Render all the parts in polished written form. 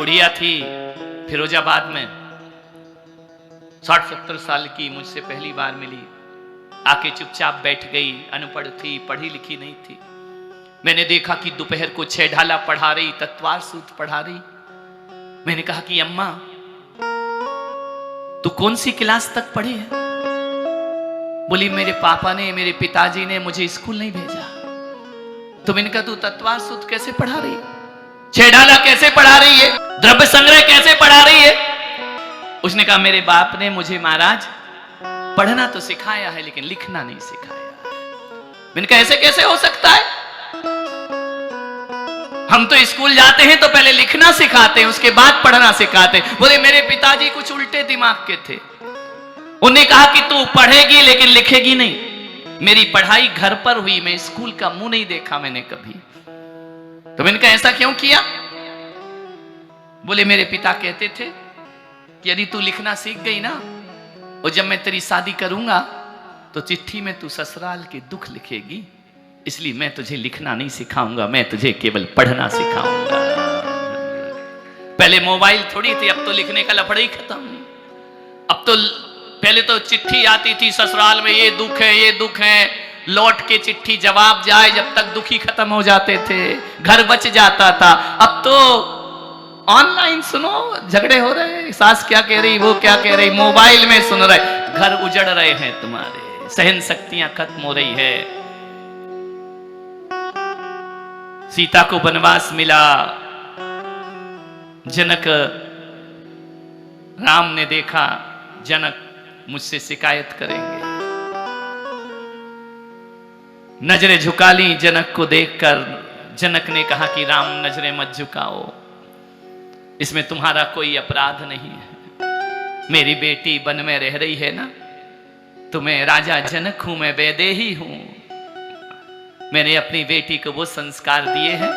बुढ़िया थी फिरोजाबाद में, 60-70 साल की, मुझसे पहली बार मिली, आके चुपचाप बैठ गई। अनपढ़ थी, पढ़ी लिखी नहीं थी। मैंने देखा कि दोपहर को 6 ढाला पढ़ा रही, तत्वार सूत्र पढ़ा रही। मैंने कहा कि अम्मा तू कौन सी क्लास तक पढ़ी है? बोली मेरे पापा ने, मेरे पिताजी ने मुझे स्कूल नहीं भेजा। तो मैंने कहा तू तत्वार सूत्र कैसे पढ़ा रही है, 6 ढाला कैसे पढ़ा रही है, द्रव्य संग्रह कैसे पढ़ा रही है? उसने कहा मेरे बाप ने मुझे महाराज पढ़ना तो सिखाया है लेकिन लिखना नहीं सिखाया। मैंने कहा ऐसे कैसे हो सकता है? हम तो स्कूल जाते हैं तो पहले लिखना सिखाते हैं, उसके बाद पढ़ना सिखाते हैं। बोले मेरे पिताजी कुछ उल्टे दिमाग के थे, उन्हें कहा कि तू पढ़ेगी लेकिन लिखेगी नहीं। मेरी पढ़ाई घर पर हुई, मैं स्कूल का मुंह नहीं देखा मैंने कभी। तो मैंने कहा ऐसा क्यों किया? बोले मेरे पिता कहते थे कि यदि तू लिखना सीख गई ना, और जब मैं तेरी शादी करूंगा तो चिट्ठी में तू ससुराल के दुख लिखेगी, इसलिए मैं तुझे लिखना नहीं सिखाऊंगा, मैं तुझे केवल पढ़ना सिखाऊंगा। पहले मोबाइल थोड़ी थी, अब तो लिखने का लफड़ा ही खत्म। अब तो पहले तो चिट्ठी आती थी ससुराल में, ये दुख है ये दुख है, लौट के चिट्ठी जवाब जाए जब तक दुखी खत्म हो जाते थे, घर बच जाता था। अब तो ऑनलाइन सुनो, झगड़े हो रहे, सास क्या कह रही, वो क्या कह रही, मोबाइल में सुन रहे, घर उजड़ रहे हैं तुम्हारे, सहन शक्तियां खत्म हो रही है। सीता को वनवास मिला, जनक, राम ने देखा जनक मुझसे शिकायत करेंगे, नजरें झुका ली जनक को देखकर। जनक ने कहा कि राम नजरें मत झुकाओ, इसमें तुम्हारा कोई अपराध नहीं है। मेरी बेटी वन में रह रही है ना, तो मैं राजा जनक हूं, मैं वैदेही हूं। मैंने अपनी बेटी को वो संस्कार दिए हैं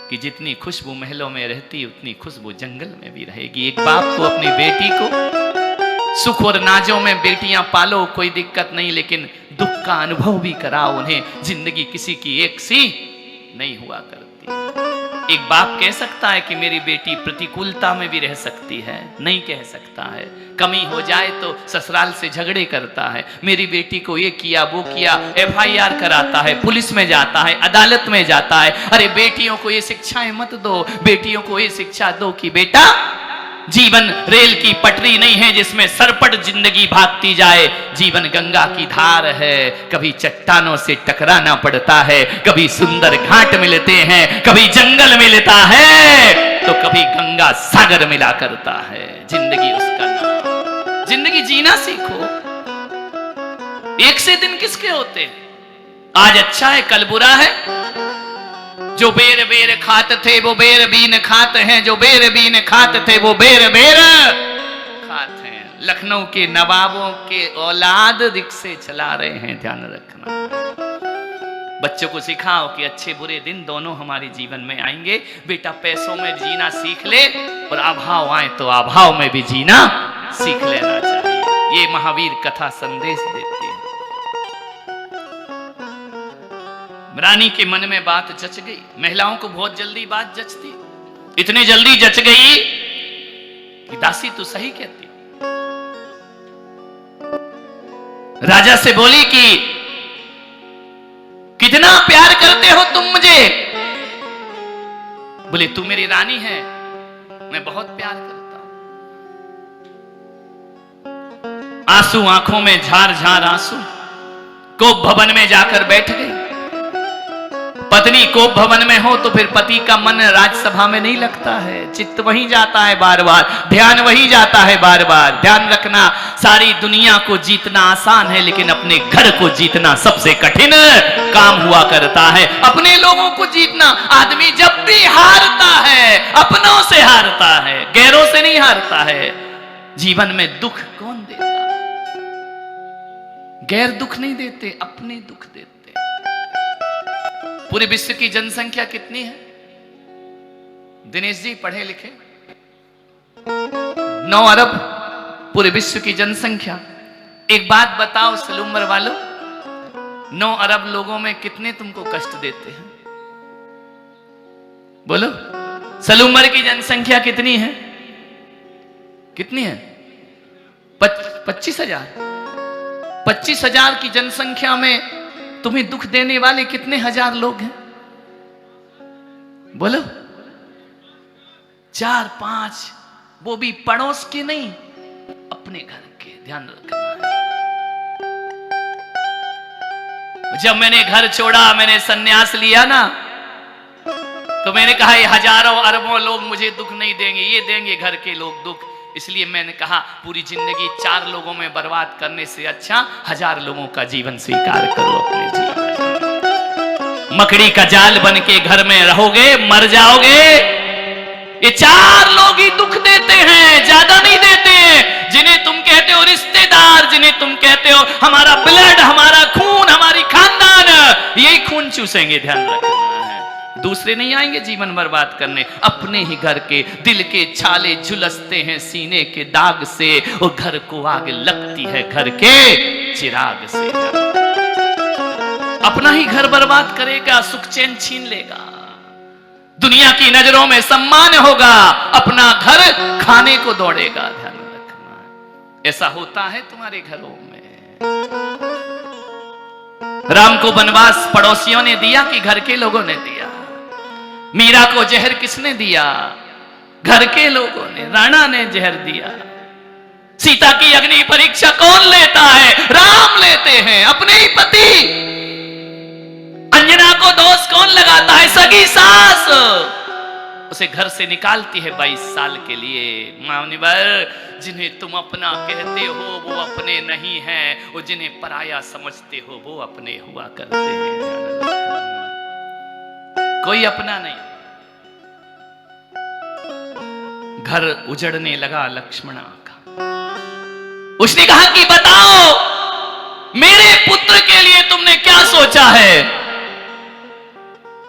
कि जितनी खुशबू महलों में रहती उतनी खुशबू जंगल में भी रहेगी। एक बाप को अपनी बेटी को सुख और नाजों में बेटियां पालो, कोई दिक्कत नहीं, लेकिन दुख का अनुभव भी कराओ उन्हें। जिंदगी किसी की एक सी नहीं हुआ करती। एक बाप कह सकता है कि मेरी बेटी प्रतिकूलता में भी रह सकती है? नहीं कह सकता है। कमी हो जाए तो ससुराल से झगड़े करता है, मेरी बेटी को ये किया वो किया, FIR कराता है, पुलिस में जाता है, अदालत में जाता है। अरे बेटियों को ये शिक्षाएं मत दो, बेटियों को ये शिक्षा दो कि बेटा जीवन रेल की पटरी नहीं है जिसमें सरपट जिंदगी भागती जाए। जीवन गंगा की धार है, कभी चट्टानों से टकराना पड़ता है, कभी सुंदर घाट मिलते हैं, कभी जंगल मिलता है, तो कभी गंगा सागर मिला करता है। जिंदगी उसका नाम। जिंदगी जीना सीखो। एक से दिन किसके होते हैं? आज अच्छा है कल बुरा है। जो बेर बेर खात थे वो बेर बीन खात हैं, जो बेर बीन खात थे वो बेर बेर खात हैं। लखनऊ के नवाबों के औलाद रिक्शे चला रहे हैं, ध्यान रखना। बच्चों को सिखाओ कि अच्छे बुरे दिन दोनों हमारे जीवन में आएंगे। बेटा पैसों में जीना सीख ले, और अभाव आए तो अभाव में भी जीना सीख लेना चाहिए। ये महावीर कथा संदेश देती है। रानी के मन में बात जच गई। महिलाओं को बहुत जल्दी बात जचती, इतनी जल्दी जच गई कि दासी तू सही कहती। राजा से बोली कि कितना प्यार करते हो तुम मुझे? बोले तू मेरी रानी है, मैं बहुत प्यार करता हूं। आंसू आंखों में झार झार आंसू, कोप भवन में जाकर बैठ गई। पत्नी कोप भवन में हो तो फिर पति का मन राज्यसभा में नहीं लगता है, चित्त वहीं जाता है बार बार, ध्यान वहीं जाता है बार बार। ध्यान रखना, सारी दुनिया को जीतना आसान है, लेकिन अपने घर को जीतना सबसे कठिन काम हुआ करता है। अपने लोगों को जीतना, आदमी जब भी हारता है अपनों से हारता है, गैरों से नहीं हारता है। जीवन में दुख कौन देता? गैर दुख नहीं देते, अपने दुख देते। पूरे विश्व की जनसंख्या कितनी है? दिनेश जी पढ़े लिखे, 9 अरब पूरे विश्व की जनसंख्या। एक बात बताओ सलूम्बर वालों, 9 अरब लोगों में कितने तुमको कष्ट देते हैं? बोलो, सलूमर की जनसंख्या कितनी है? कितनी है? 25,000। 25,000 की जनसंख्या में तुम्हें दुख देने वाले कितने हजार लोग हैं? बोलो। 4-5, वो भी पड़ोस के नहीं, अपने घर के। ध्यान रखना है। जब मैंने घर छोड़ा, मैंने सन्यास लिया ना, तो मैंने कहा ये हजारों अरबों लोग मुझे दुख नहीं देंगे, ये देंगे घर के लोग दुख। इसलिए मैंने कहा पूरी जिंदगी 4 लोगों में बर्बाद करने से अच्छा 1000 लोगों का जीवन स्वीकार करो अपने जीवन। मकड़ी का जाल बन के घर में रहोगे, मर जाओगे। ये 4 लोग ही दुख देते हैं, ज्यादा नहीं देते हैं। जिन्हें तुम कहते हो रिश्तेदार, जिन्हें तुम कहते हो हमारा ब्लड, हमारा खून, हमारी खानदान, यही खून चूसेंगे। ध्यान रखना है। दूसरे नहीं आएंगे जीवन बर्बाद करने। अपने ही घर के दिल के छाले झुलसते हैं सीने के दाग से, और घर को आग लगती है घर के चिराग से। अपना ही घर बर्बाद करेगा, सुख चैन छीन लेगा। दुनिया की नजरों में सम्मान होगा, अपना घर खाने को दौड़ेगा। ध्यान रखना। ऐसा होता है तुम्हारे घरों में। राम को वनवास पड़ोसियों ने दिया कि घर के लोगों ने दिया? मीरा को जहर किसने दिया? घर के लोगों ने। राणा ने जहर दिया। सीता की अग्नि परीक्षा कौन लेता है? राम लेते हैं, अपने ही पति। अंजना को दोष कौन लगाता है? सगी सास। उसे घर से निकालती है 22 साल के लिए। मान्यवर, जिन्हें तुम अपना कहते हो वो अपने नहीं हैं, और जिन्हें पराया समझते हो वो अपने हुआ करते हैं। कोई अपना नहीं। घर उजड़ने लगा लक्ष्मण का। उसने कहा कि बताओ मेरे पुत्र के लिए तुमने क्या सोचा है?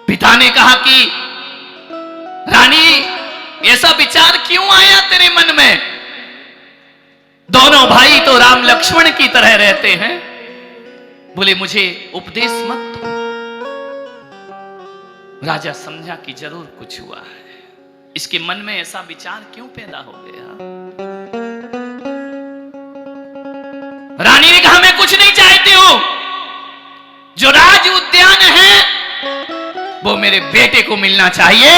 पिता ने कहा कि रानी ऐसा विचार क्यों आया तेरे मन में? दोनों भाई तो राम लक्ष्मण की तरह रहते हैं। बोले मुझे उपदेश मत दो। राजा समझा कि जरूर कुछ हुआ है। इसके मन में ऐसा विचार क्यों पैदा हो गया? रानी ने कहा मैं कुछ नहीं चाहती हूं। जो राज उद्यान है वो मेरे बेटे को मिलना चाहिए,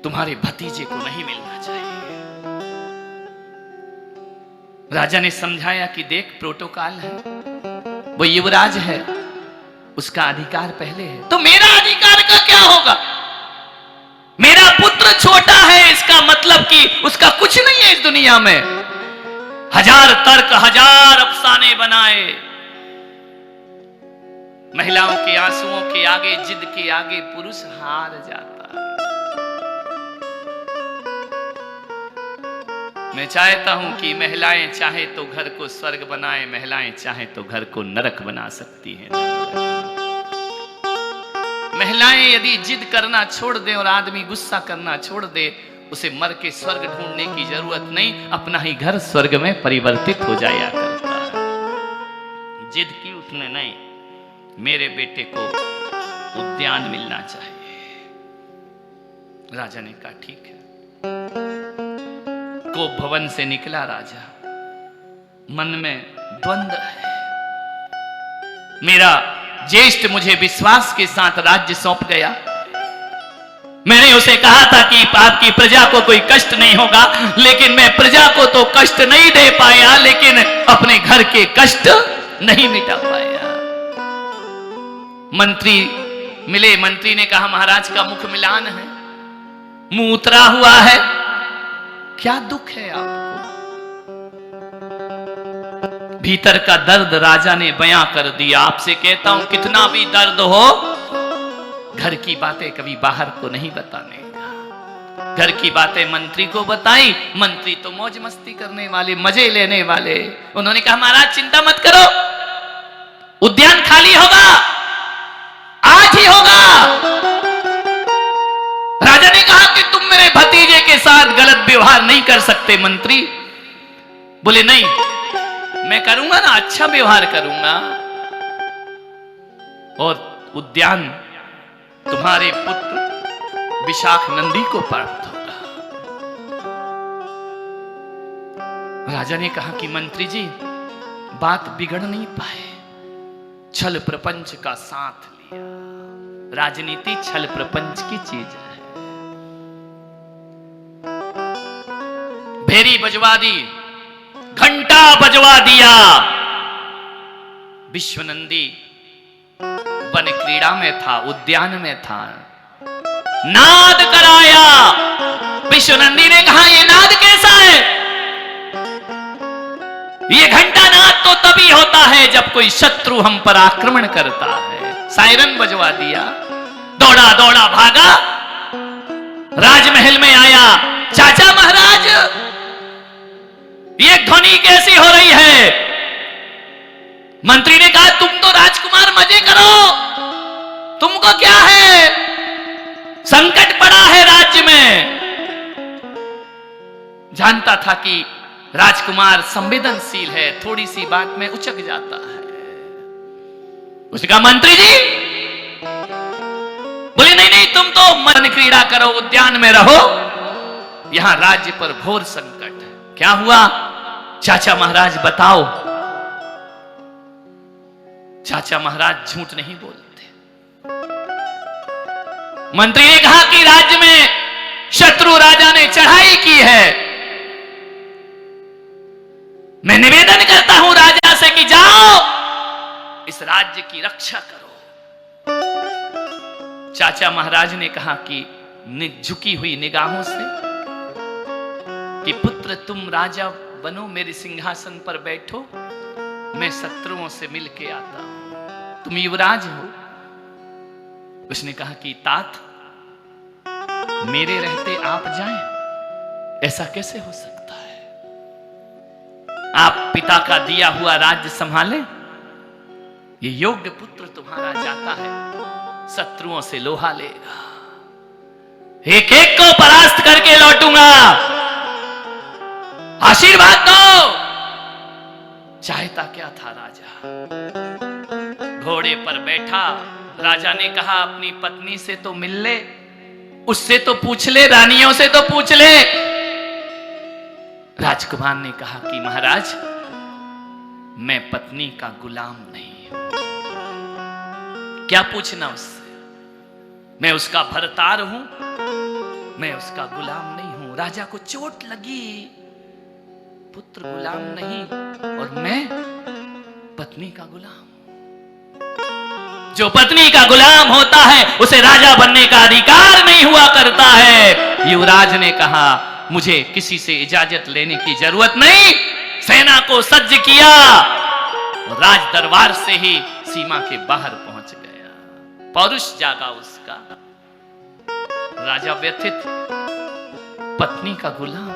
तुम्हारे भतीजे को नहीं मिलना चाहिए। राजा ने समझाया कि देख प्रोटोकॉल है, वो युवराज है, उसका अधिकार पहले है, तो मेरा अधिकार का क्या होगा? मेरा पुत्र छोटा है, इसका मतलब कि उसका कुछ नहीं है इस दुनिया में। 1000 तर्क, 1000 अफसाने बनाए। महिलाओं के आंसुओं के आगे, जिद के आगे पुरुष हार जाता है। मैं चाहता हूं कि महिलाएं चाहे तो घर को स्वर्ग बनाए, महिलाएं चाहे तो घर को नरक बना सकती हैं। महिलाएं यदि जिद करना छोड़ दे और आदमी गुस्सा करना छोड़ दे, उसे मर के स्वर्ग ढूंढने की जरूरत नहीं, अपना ही घर स्वर्ग में परिवर्तित हो जाया करता है। जिद की उठने नहीं, मेरे बेटे को उद्यान मिलना चाहिए। राजा ने कहा ठीक है। कोप भवन से निकला राजा, मन में द्वंद्व है। मेरा ज्येष्ठ मुझे विश्वास के साथ राज्य सौंप गया। मैंने उसे कहा था कि आपकी प्रजा को कोई कष्ट नहीं होगा, लेकिन मैं प्रजा को तो कष्ट नहीं दे पाया, लेकिन अपने घर के कष्ट नहीं मिटा पाया। मंत्री मिले, मंत्री ने कहा महाराज का मुख मिलान है, मुंह उतरा हुआ है, क्या दुख है आपको? भीतर का दर्द राजा ने बयां कर दिया। आपसे कहता हूं कितना भी दर्द हो, घर की बातें कभी बाहर को नहीं बताने का। घर की बातें मंत्री को बताई, मंत्री तो मौज मस्ती करने वाले, मजे लेने वाले। उन्होंने कहा महाराज चिंता मत करो, उद्यान खाली होगा, आज ही होगा। राजा ने कहा कि तुम मेरे भतीजे के साथ गलत व्यवहार नहीं कर सकते मंत्री। बोले नहीं, मैं करूंगा ना, अच्छा व्यवहार करूंगा, और उद्यान तुम्हारे पुत्र विशाख नंदी को प्राप्त होगा। राजा ने कहा कि मंत्री जी, बात बिगड़ नहीं पाए, छल प्रपंच का साथ लिया। राजनीति छल प्रपंच की चीज है। भेरी बजवा दी, घंटा बजवा दिया। विश्वनंदी वन क्रीड़ा में था, उद्यान में था, नाद कराया। विश्वनंदी ने कहा, यह नाद कैसा है? ये घंटा नाद तो तभी होता है जब कोई शत्रु हम पर आक्रमण करता है। सायरन बजवा दिया, दौड़ा दौड़ा भागा, राजमहल में आया। चाचा महाराज, ये ध्वनि कैसी हो रही है? मंत्री ने कहा, तुम तो राजकुमार मजे करो, तुमको क्या है? संकट पड़ा है राज्य में। जानता था कि राजकुमार संवेदनशील है, थोड़ी सी बात में उचक जाता है। उसने कहा, मंत्री जी। बोले, नहीं नहीं, तुम तो मन क्रीड़ा करो, उद्यान में रहो, यहां राज्य पर घोर संकट है। क्या हुआ चाचा महाराज, बताओ। चाचा महाराज झूठ नहीं बोलते। मंत्री ने कहा कि राज्य में शत्रु राजा ने चढ़ाई की है। मैं निवेदन करता हूं राजा से कि जाओ इस राज्य की रक्षा करो। चाचा महाराज ने कहा कि झुकी हुई निगाहों से कि पुत्र, तुम राजा बनो, मेरे सिंहासन पर बैठो, मैं शत्रुओं से मिलके आता हूं, तुम युवराज हो। उसने कहा कि तात, मेरे रहते आप जाएं, ऐसा कैसे हो सकता है? आप पिता का दिया हुआ राज्य संभालें, ये योग्य पुत्र तुम्हारा जाता है, शत्रुओं से लोहा लेगा, एक एक को परास्त करके लौटूंगा, आशीर्वाद दो। चाहता क्या था राजा? घोड़े पर बैठा, राजा ने कहा, अपनी पत्नी से तो मिल ले, उससे तो पूछ ले, रानियों से तो पूछ ले। राजकुमार ने कहा कि महाराज, मैं पत्नी का गुलाम नहीं हूं। क्या पूछना उससे? मैं उसका भरतार हूं, मैं उसका गुलाम नहीं हूं। राजा को चोट लगी, पुत्र गुलाम नहीं और मैं पत्नी का गुलाम। जो पत्नी का गुलाम होता है उसे राजा बनने का अधिकार नहीं हुआ करता है। युवराज ने कहा, मुझे किसी से इजाजत लेने की जरूरत नहीं। सेना को सज्ज किया, राज दरबार से ही सीमा के बाहर पहुंच गया। पौरुष जागा उसका। राजा व्यथित, पत्नी का गुलाम,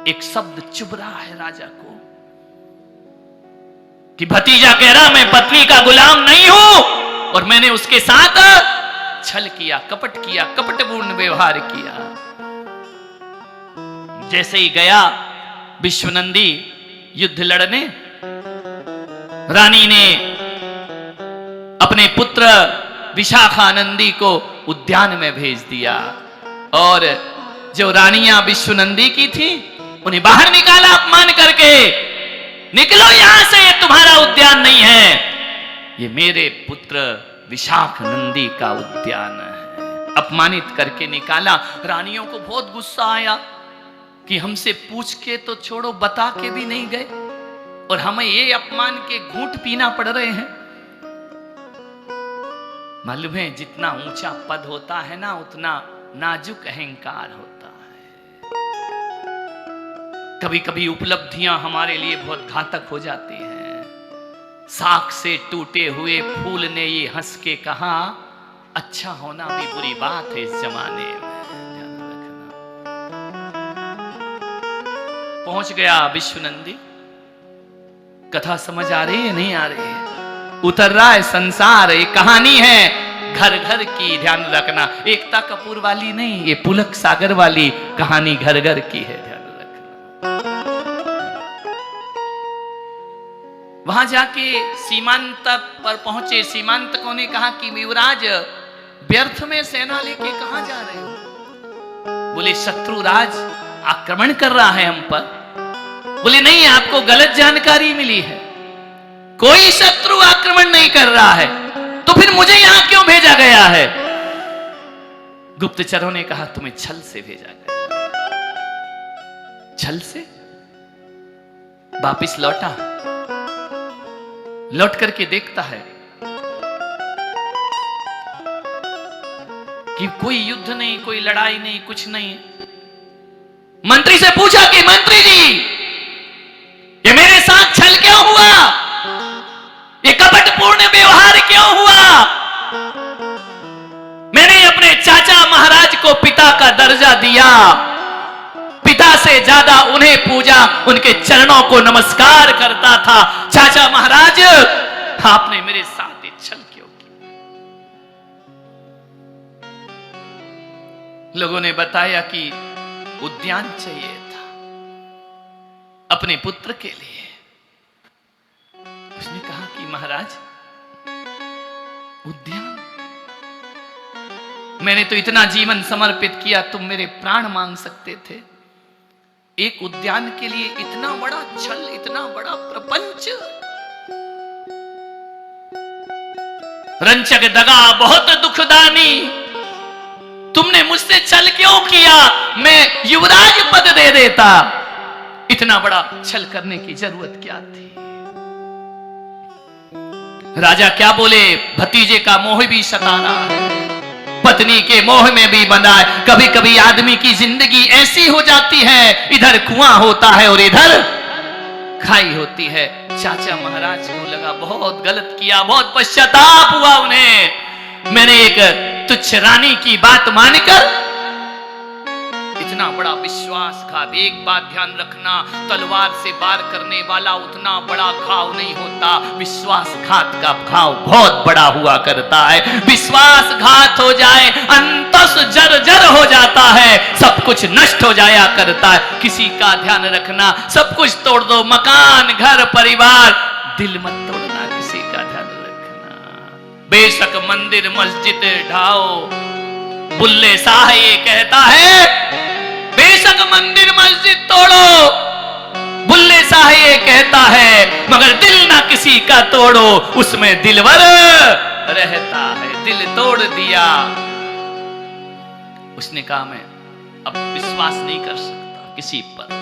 एक शब्द चुभ रहा है राजा को कि भतीजा कह रहा, मैं पत्नी का गुलाम नहीं हूं और मैंने उसके साथ छल किया, कपट किया, कपटपूर्ण व्यवहार किया। जैसे ही गया विश्वनंदी युद्ध लड़ने, रानी ने अपने पुत्र विशाखानंदी को उद्यान में भेज दिया और जो रानियां विश्वनंदी की थी उन्हें बाहर निकाला अपमान करके। निकलो यहां से, ये तुम्हारा उद्यान नहीं है, ये मेरे पुत्र विशाखानंदी का उद्यान है। अपमानित करके निकाला। रानियों को बहुत गुस्सा आया कि हमसे पूछ के तो छोड़ो, बता के भी नहीं गए और हमें ये अपमान के घूंट पीना पड़ रहे हैं। मालूम है, जितना ऊंचा पद होता है ना, उतना नाजुक अहंकार होता है। कभी कभी उपलब्धियां हमारे लिए बहुत घातक हो जाती हैं। साख से टूटे हुए फूल ने ये हंस के कहा, अच्छा होना भी बुरी बात है इस जमाने में, ध्यान रखना। पहुंच गया विश्वनंदी। कथा समझ आ रही है, नहीं आ रही है? उतर रहा है संसार, ये कहानी है घर घर की, ध्यान रखना। एकता कपूर वाली नहीं, ये पुलक सागर वाली कहानी घर घर की है, ध्यान रखना। वहां जाके सीमांत पर पहुंचे। सीमांतकों ने कहा कि युवराज, व्यर्थ में सेना लेके कहां जा रहे हो? बोले शत्रु राज आक्रमण कर रहा है हम पर। बोले नहीं, आपको गलत जानकारी मिली है, कोई शत्रु आक्रमण नहीं कर रहा है, तो फिर मुझे यहां क्यों भेजा गया है? गुप्तचरों ने कहा तुम्हें छल से भेजा गया। छल से? वापिस लौटा, लौट करके देखता है कि कोई युद्ध नहीं, कोई लड़ाई नहीं, कुछ नहीं। मंत्री से पूछा कि मंत्री जी, ये मेरे साथ छल क्यों हुआ? ये कपटपूर्ण व्यवहार क्यों हुआ? मैंने अपने चाचा महाराज को पिता का दर्जा दिया, पिता से ज्यादा उन्हें पूजा, उनके चरणों को नमस्कार करता था। चाचा महाराज, आपने मेरे साथ ये छल क्यों किया? लोगों ने बताया कि उद्यान चाहिए था अपने पुत्र के लिए। उसने कहा कि महाराज, उद्यान? मैंने तो इतना जीवन समर्पित किया, तुम मेरे प्राण मांग सकते थे। एक उद्यान के लिए इतना बड़ा छल, इतना बड़ा प्रपंच? रंचक दगा बहुत दुखदानी, तुमने मुझसे छल क्यों किया? मैं युवराज पद दे देता, इतना बड़ा छल करने की जरूरत क्या थी? राजा क्या बोले, भतीजे का मोह भी सता रहा है, पत्नी के मोह में भी बंधा है। कभी कभी आदमी की जिंदगी ऐसी हो जाती है, इधर कुआं होता है और इधर खाई होती है। चाचा महाराज को लगा बहुत गलत किया, बहुत पश्चाताप हुआ उन्हें। मैंने एक तुच्छ रानी की बात मानकर इतना बड़ा विश्वासघात। एक बात ध्यान रखना, तलवार से वार करने वाला उतना बड़ा घाव नहीं होता, विश्वासघात का घाव बहुत बड़ा हुआ करता है। विश्वासघात हो जाए, अंतस जर्जर हो जाता है, सब कुछ नष्ट हो जाया करता है। किसी का ध्यान रखना, सब कुछ तोड़ दो, मकान, घर, परिवार, दिल मत तोड़ना, किसी का ध्यान रखना। बेशक मंदिर मस्जिद ढाओ, बुल्ले शाह ये कहता है, बेशक मंदिर मस्जिद तोड़ो, बुल्ले शाह ये कहता है, मगर दिल ना किसी का तोड़ो, उसमें दिलवर रहता है। दिल तोड़ दिया, उसने कहा मैं अब विश्वास नहीं कर सकता किसी पर।